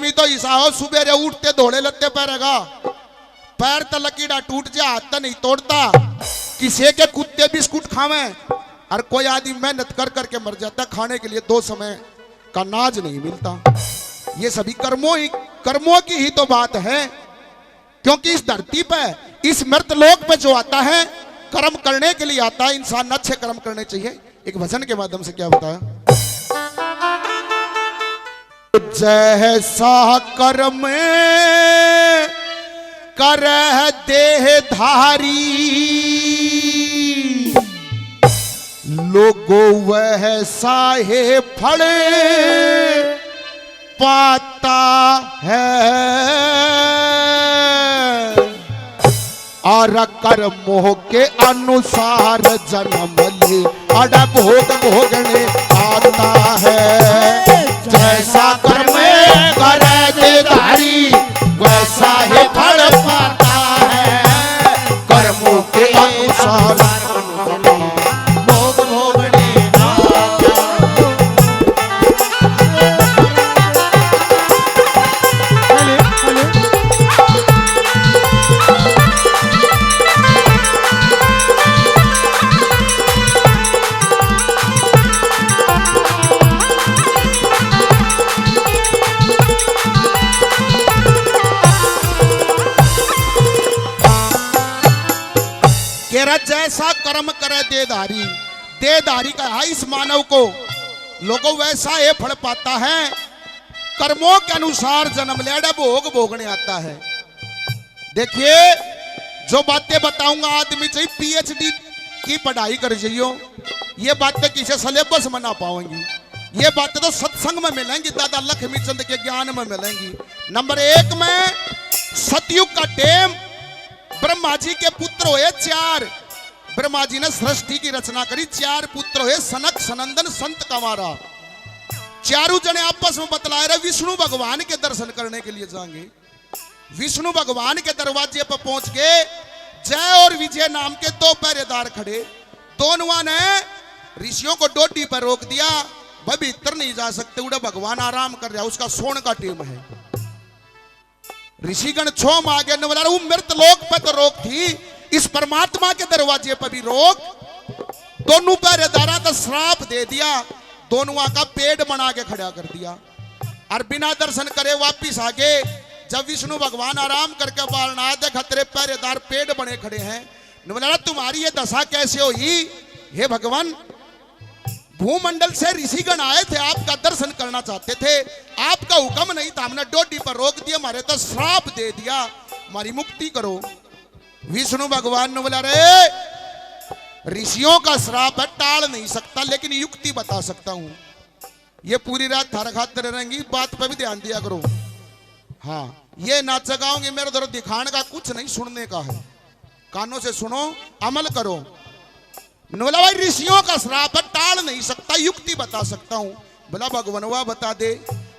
आदमी तो ऐसा हो सुबेरे उठते धोले लत्ते पैरेगा, पैर तो लकीड़ा टूट जा, हाथ तो नहीं तोड़ता, किसी के कुत्ते बिस्कुट खावे, और कोई आदमी मेहनत कर करके मर जाता, खाने के लिए 2 समय का अनाज नहीं मिलता। ये सभी कर्मों की ही तो बात है, क्योंकि इस धरती पे, इस मृतलोक पे जो आता है कर्म करने के लिए आता है। इंसान अच्छे कर्म करने चाहिए। एक भजन के माध्यम से क्या बताया, जैसा कर्म करह देहधारी, लोगों वैसा ही फल पाता है, और कर्मों के अनुसार जन्म ले अड़ भोग भोगने आता है। जैसा कर्म करे देहधारी वैसा ही फल पाता है, कर्मों के अनुसार भोग भोगने आता। जैसा कर्म करे देहधारी, देहधारी का है इस मानव को, लोगों वैसा ये फल पाता है, कर्मों के अनुसार जन्म लेड़ा भोग भोगने आता है। देखिए जो बातें बताऊंगा, आदमी चाहिए पीएचडी की पढ़ाई कर जाइयो, ये बातें किसी सिलेबस में ना पाएंगी, ये बातें तो सत्संग में मिलेंगी, दादा लक्ष्मी चंद के ज्ञान में मिलेंगी। नंबर 1 में सतयुग का टेम, ब्रह्मा जी के पुत्र हुए 4, ब्रह्मा जी ने सृष्टि की रचना करी, 4 पुत्र हुए, सनक सनंदन संत कमारा। चारों जने आपस में बतला रहे विष्णु भगवान के दर्शन करने के लिए जाएंगे। विष्णु भगवान के दरवाजे पर पहुंच के जय और विजय नाम के 2 पहरेदार खड़े, दोनों ने ऋषियों को डोडी पर रोक दिया, भाई भीतर नहीं जा सकते, उड़ा भगवान आराम कर रहा, उसका सोने का टेम है। ऋषिगण छोम आ गए, बोला वो मृत लोक पर तो रोक थी, इस परमात्मा के दरवाजे पर भी रोक। दोनों पहरेदारा का श्राप दे दिया, दोनों का पेड़ बना के खड़ा कर दिया, और बिना दर्शन करे वापिस आगे। जब विष्णु भगवान आराम करके बालनाथ देखा तेरे पहरेदार पेड़ बने खड़े हैं, बोला तुम्हारी ये दशा कैसे हुई? हे भगवान, भूमंडल से ऋषिगण आए थे, आपका दर्शन करना चाहते थे, आपका हुक्म नहीं था, हमने डोडी पर रोक दिया, हमारे तो श्राप दे दिया, हमारी मुक्ति करो। विष्णु भगवान ने बोला रे ऋषियों का श्राप है, टाल नहीं सकता, लेकिन युक्ति बता सकता हूं। ये पूरी रात थारा खाते रहेंगी, बात पर भी ध्यान दिया करो। हाँ, ये ना जगाओगे, मेरे उधर दिखाने का कुछ नहीं, सुनने का है, कानों से सुनो, अमल करो। बोला भाई ऋषियों का श्राप है, टाल नहीं सकता, युक्ति बता सकता हूं। बोला भगवानवा बता दे।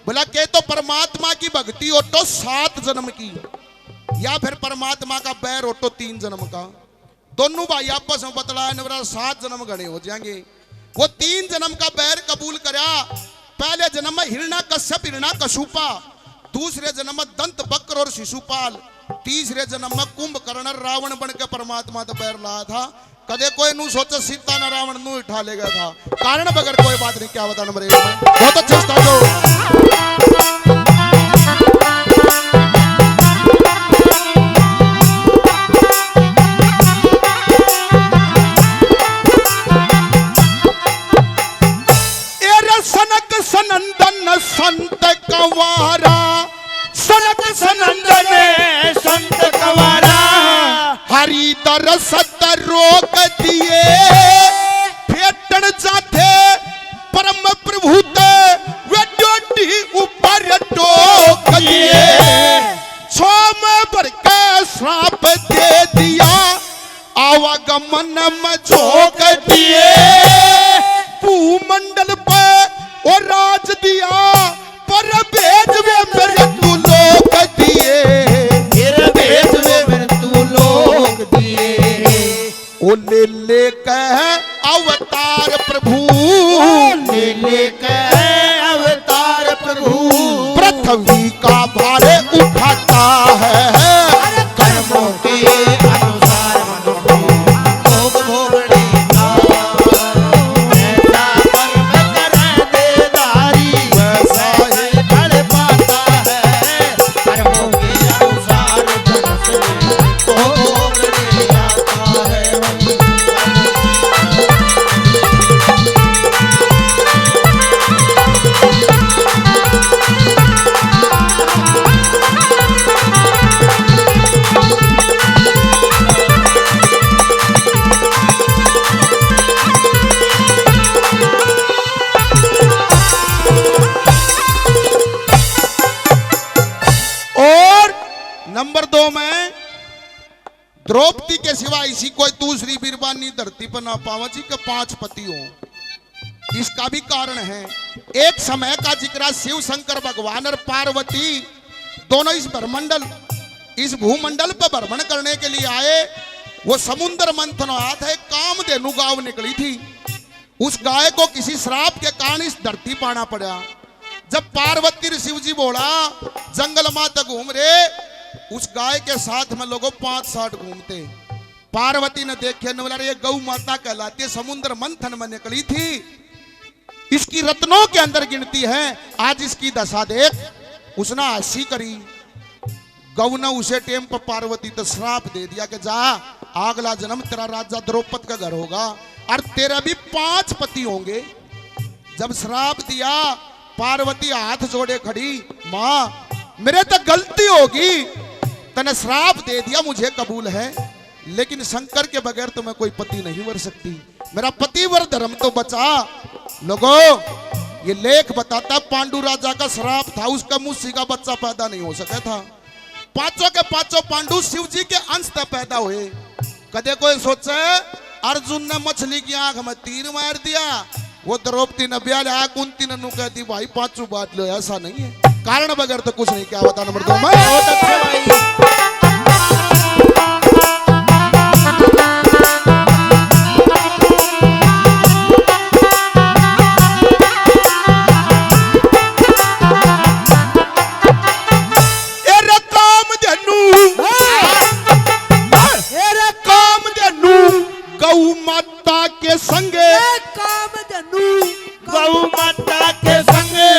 बोला के तो परमात्मा की भक्ति हो तो 7 जन्म की, या फिर परमात्मा का बैर हो तो 3 जन्म का। दोनों भाई आपस में बतलाया, 7 जन्म गणे हो जाएंगे। वो 3 जन्म का बैर कबूल करा। पहले जन्म में हिरण्यकश्यप हिरण्यकशुपा, दूसरे जन्म में दंत बक्र और शिशुपाल, तीसरे जन्म में कुंभकर्ण रावण बन के परमात्मा तो बैर लाया था। कदे कोई नू सोचा सीता न रावण नू उठा लेगा था, कारण बगैर कोई बात नहीं। क्या बता नंबर 1 में बहुत अच्छा सनक सनंदन संत कंवारा, सनक सनंदन संत कंवारा, हरि दरस रोक दिए, फेटन जाते परम प्रभु वे डोडी ऊपर टोक दिए, छोम भर के श्राप दे दिया, आवागमन में झोंक दिए, भूमंडल पे और राज दिया, पर भेज वे मेरे तू लोक दिए, फिर भेज वे मेरे तू लोक दिए। ओ ले ले कह अवतार प्रभु, ले ले कह अवतार प्रभु, पृथ्वी का भारे उठाता है। कर्मों के अनुसार मनुष्य भोग भोगने का, ऐसा कर्म करे देदारी वैसा ही फल पाता है। कर्मों के अनुसार मनुष्य भोग भोगने आता है। और नंबर 2 में द्रौपदी के सिवा इसी कोई दूसरी बीरबानी धरती पर ना पावा जी के 5 पति हो। इसका भी कारण है, एक समय का जिक्र शिव शंकर भगवान और पार्वती दोनों इस भूमंडल पर भ्रमण करने के लिए आए। वो समुद्र मंथन आया था, एक कामधेनु गाय निकली थी। उस गाय को किसी श्राप के कारण इस धरती पाना पड़ा। जब पार्वती और शिव जी बोला जंगल माता घूम रहे, उस गाय के साथ में लोगों 5-7 घूमते। पार्वती ने देखे न बोला ये गौ माता कहलाती है, समुद्र मंथन में निकली थी, इसकी रत्नों के अंदर गिनती है, आज इसकी दशा देख। उसने हंसी करी। गौ ने उसे टेम पर पार्वती तो श्राप दे दिया कि जा अगला जन्म तेरा राजा द्रौपद का घर होगा और तेरा भी 5 पति होंगे। जब श्राप दिया, पार्वती हाथ जोड़े खड़ी, माँ मेरे तो गलती होगी, तने श्राप दे दिया, मुझे कबूल है, लेकिन शंकर के बगैर तो मैं कोई पति नहीं वर सकती, मेरा पतिवर धर्म तो बचा। लोगों ये लेख बताता पांडु राजा का श्राप था, उसका मुझसे का बच्चा पैदा नहीं हो सका था। 5 के 5 पांडु शिव जी के अंश तक पैदा हुए। कदे कोई सोचे अर्जुन ने मछली की आंख में तीर मार दिया, वो द्रौपदी ने ब्याह लिया, कुंती ने कहती भाई 5 बात लो, ऐसा नहीं है, कारण बगैर तो कुछ नहीं। क्या बता नंबर 2 में बहुत अच्छे भाई। गौ माता के संगे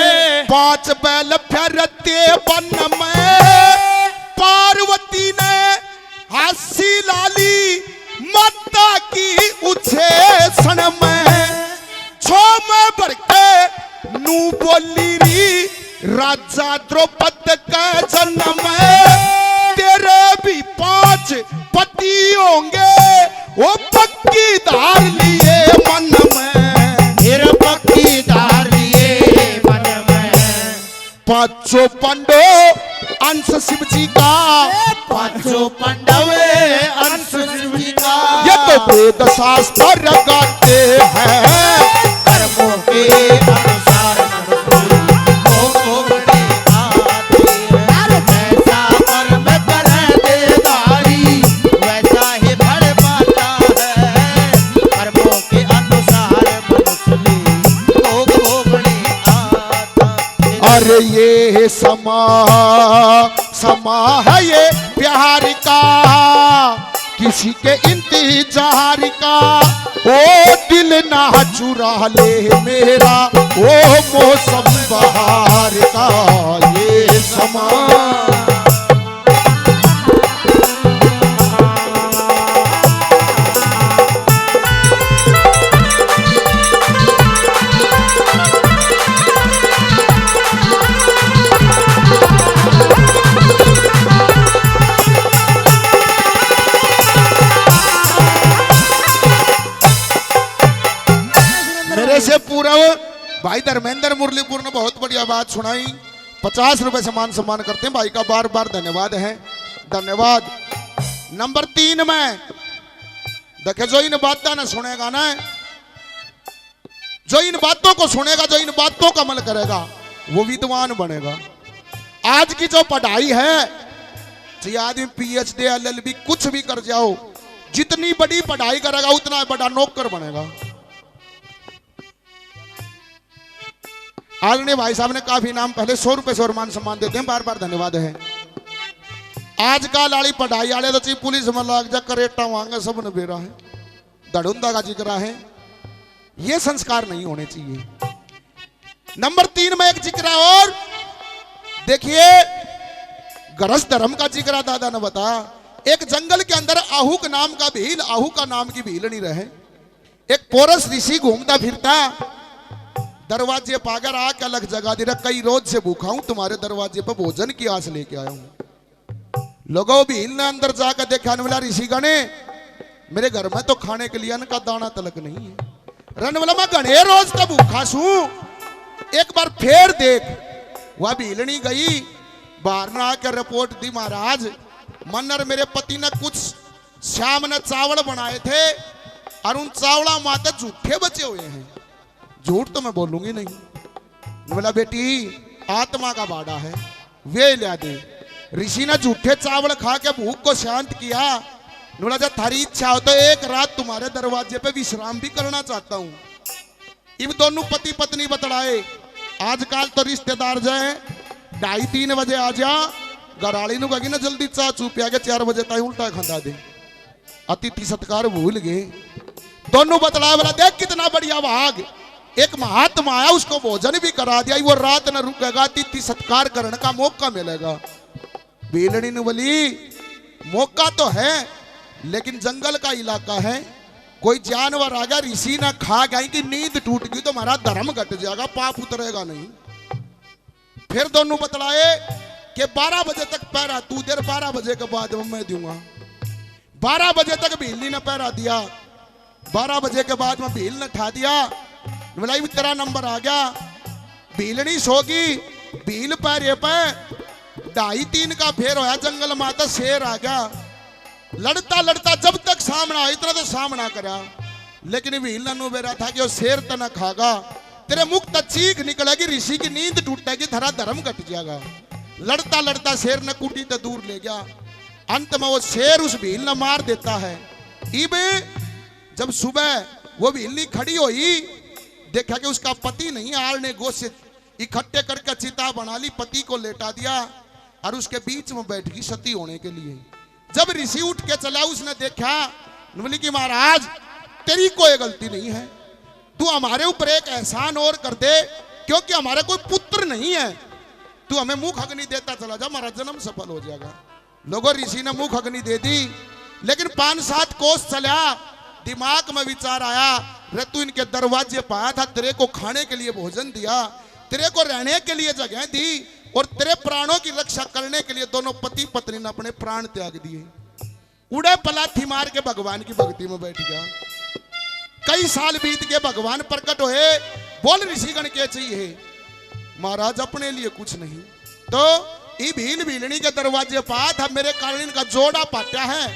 5 बैल फिरते वन में, पार्वती ने हंसी लाली माता की उछे क्षण में। 6 में भर के नू बोली री राजा द्रौपद का जन्म में, तेरे भी 5 पति होंगे, वो पक्की धार लिए मन में, पक्की धार लिए मन में। 5 पांडव अंश शिव जी का, 5 पांडव अंश शिव जी का, ये तो वेद शास्त्र गाते हैं। कर्मों के अनुसार भोग भोगने आते हैं, ऐसा कर्म करे देदारी वैसा ही फल पाता है। कर्मों के अनुसार मनुष्य भोग भोगने आता है। अरे ये समा है ये प्यार का, किसी के इंतजार का, ओ दिल ना चुरा ले मेरा, ओ मौसम बहार का ये समा। से पूर्व भाई धर्मेंद्र मुरलीपुर ने बहुत बढ़िया बात सुनाई। 50 रुपए सम्मान करते हैं भाई का, बार बार धन्यवाद है, धन्यवाद। नंबर 3 में देखे, जो इन बातों ने सुनेगा ना, जो इन बातों को सुनेगा, जो इन बातों का अमल करेगा, वो विद्वान बनेगा। आज की जो पढ़ाई है, चाहे आदमी PhD LLB कुछ भी कर जाओ, जितनी बड़ी पढ़ाई करेगा उतना बड़ा नौकर बनेगा। आदरणीय भाई साहब ने काफी नाम पहले 100 रुपए से और मान सम्मान देते हैं, बार बार धन्यवाद है। आज का लाड़ी पढ़ाई आले तो चीफ पुलिस में लाग जा करेटा मांगा सब ने बेरा है, धड़ुंदा का जिक्र है, ये संस्कार नहीं होने चाहिए। नंबर 3 में एक जिक्र और देखिए, गरज धर्म का जिक्र दादा ने बता। एक जंगल के अंदर आहूक नाम का भील, आहू का नाम की भील नहीं रहे। एक पोरस ऋषि घूमता फिरता, दरवाजे पाकर आके अलग जगह दे रहा, कई रोज से भूखा हूं, तुम्हारे दरवाजे पर भोजन की आस लेके आया हूं। लोगों भील ने अंदर जाकर देखा, बोला ऋषि गणे मेरे घर में तो खाने के लिए अन्न का दाना तलक नहीं है। रन वाला मैं गणे रोज का भूखा छू, एक बार फिर देख। वह भीलनी गई, बाहर न आकर रिपोर्ट दी, महाराज मन्नर मेरे पति ने कुछ श्याम ने चावल बनाए थे और उन चावला माता झूठे बचे हुए हैं। झूठ तो मैं बोलूंगी नहीं। बोला बेटी आत्मा का बाड़ा है, वे ला दे। ऋषि ने झूठे चावल खा के भूख को शांत किया। बोला जब थारी इच्छा हो तो एक रात तुम्हारे दरवाजे पे विश्राम भी करना चाहता हूं। इन दोनों पति पत्नी बतलाए, आजकल तो रिश्तेदार जाए 2:30-3 बजे आ जा, गराली नु कही ना जल्दी चाह चू पिया के 4 बजे तक उल्टा खंदा दे। अतिथि सत्कार भूल गए। दोनों बतलाए, बोला देख कितना बढ़िया भाग, एक महात्मा आया उसको भोजन भी करा दिया, वो रात न रुकेगा, अतिथि सत्कार करने का मौका मिलेगा। बेलड़ी ने बोली मौका तो है लेकिन जंगल का इलाका है, कोई जानवर आ गया, ऋषि ना खा गई कि नींद टूट गई तो हमारा धर्म घट जाएगा, पाप उतरेगा नहीं। फिर दोनों बतलाए कि 12 बजे तक पहरा तू देर, 12 बजे के बाद मैं दूंगा। 12 बजे तक भीलनी ने पहरा दिया। 12 बजे के बाद में भील ने ठा दिया। बोला तेरा नंबर आ गया। भीलनी सोगी, भील पैरे पे 2:30-3 का फेर होया, जंगल माता शेर आ गया। लड़ता लड़ता जब तक सामना हो, इतना तो सामना करा, लेकिन भील ने नो बेरा था कि वो शेर तो न खागा, तेरे मुख तक चीख निकलेगी, ऋषि की नींद टूटेगी, तेरा धर्म घट जाएगा। लड़ता लड़ता शेर ने कुटी तो दूर ले गया। अंत में वो शेर उस भील ने मार देता है। इब जब सुबह वो भीलनी खड़ी हुई, देखा कि उसका पति नहीं, आल ने गोश्त इकट्ठे करके चिता बना ली, पति को लेटा दिया और उसके बीच में बैठ गई सती होने के लिए। जब ऋषि उठ के चला, उसने देखा, बोली कि महाराज तेरी कोई गलती नहीं है, तू हमारे ऊपर एक एहसान और कर दे, क्योंकि हमारा कोई पुत्र नहीं है, तू हमें मुख अग्नि देता चला जा, हमारा जन्म सफल हो जाएगा। लोगों ऋषि ने मुख अग्नि दे दी, लेकिन 5-7 कोस चला, दिमाग में विचार आया, रे तू इनके दरवाजे पर आया था, तेरे को खाने के लिए भोजन दिया, तेरे को रहने के लिए जगह दी, और तेरे प्राणों की रक्षा करने के लिए दोनों पति पत्नी ने अपने प्राण त्याग दिए। उड़े पलाथी मार के भगवान की भक्ति में बैठ गया। कई साल बीत के भगवान प्रकट हुए, बोल ऋषिगण क्या चाहिए? महाराज अपने लिए कुछ नहीं, तो ये भील भीलनी के दरवाजे पर था, मेरे कारण इनका जोड़ा पाटा है,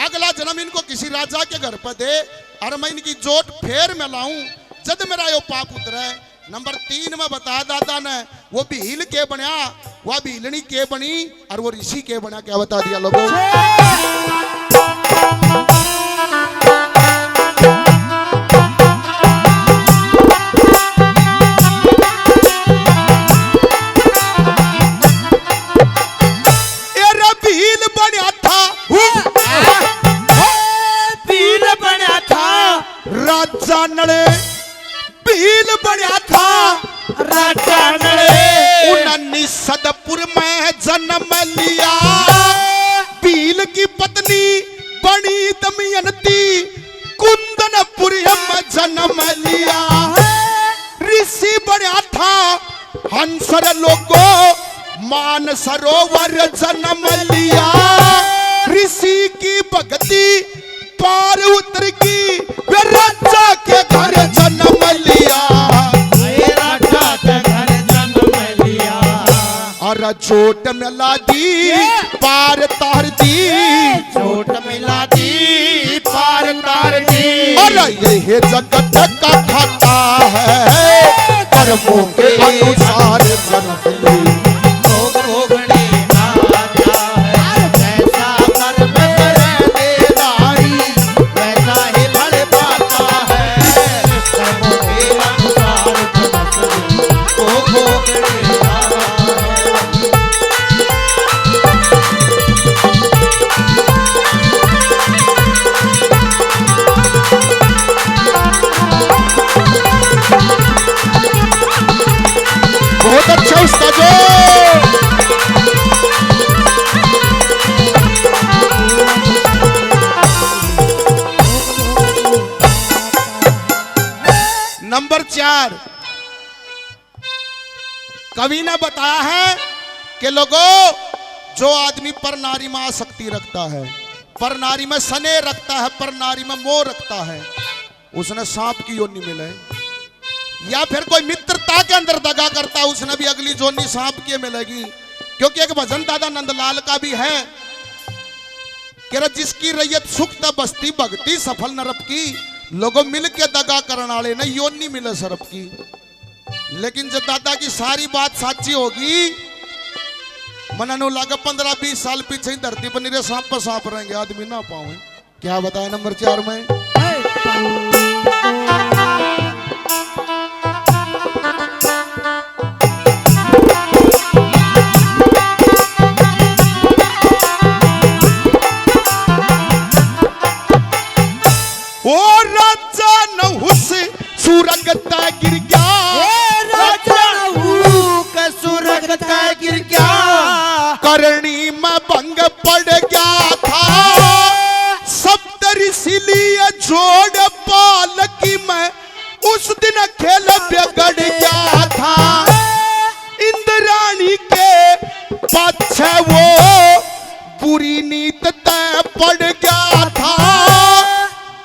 अगला जन्म इनको किसी राजा के घर पर दे और मैं इनकी जोट फेर में लाऊं, जद मेरा यो पाप उतरे। नंबर 3 में बता दादा ने, वो भील के बना, वह भीलनी के बनी और वो ऋषि के बना, क्या बता दिया लोगों? राजा नले भील बना था, राजा नले 19 सदपुर में जन्म लिया। भील की पत्नी बड़ी दमयंती कुंदनपुर में जन्म लिया। ऋषि बना था हंसर लोगो मान सरोवर जन्म लिया। ऋषि की भक्ति पार उतर की, वे राजा के घर जन्म लिया, राजा के घर जन्म लिया। और चोट मिला दी पार तार दी, चोट मिला दी पार तार दी। और यह जगत का खाता है, कर्मों के अनुसार जन्म ली। कवि ने बताया है कि लोगों, जो आदमी पर नारी में आसक्ति रखता है, पर नारी में स्नेह रखता है, पर नारी में मोह रखता है, उसने सांप की योनि मिले। या फिर कोई मित्रता के अंदर दगा करता है, उसने भी अगली जोनी सांप की मिलेगी। क्योंकि एक भजन दादा नंदलाल का भी है कि जिसकी रैयत सुख त बस्ती भक्ति सफल नरप की, लोगों मिल के दगा करने वाले न योनि मिले सरप की। लेकिन जब दादा की सारी बात साची होगी, मननु लगा 15-20 साल पीछे ही धरती पर निरे सांप पर सांप रहेंगे, आदमी ना पाए। क्या बताया नंबर 4 में? ओ राजा नहुस सुरगता गिर गया, राजा का सुरगता गिर गया, करणी में भंग पड़ गया था, सप्तऋषि लिए जोड़ पालकी में उस दिन खेल बिगड़ गया था। इंद्राणी के पाछे वो बुरी नीत तय पड़ गया था,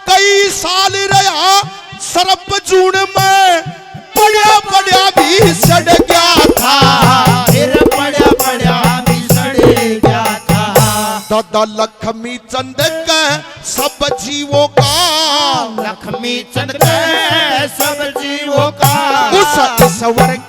कई साल रहा सरप जून में, बड़ा बड़ा भी सड़ गया था, फिर बड़ा बड़ा भी सड़ गया था। दादा लक्ष्मी चंद का सब जीवों का, लक्ष्मी चंद के सब जीवों का, उस स्वर्ग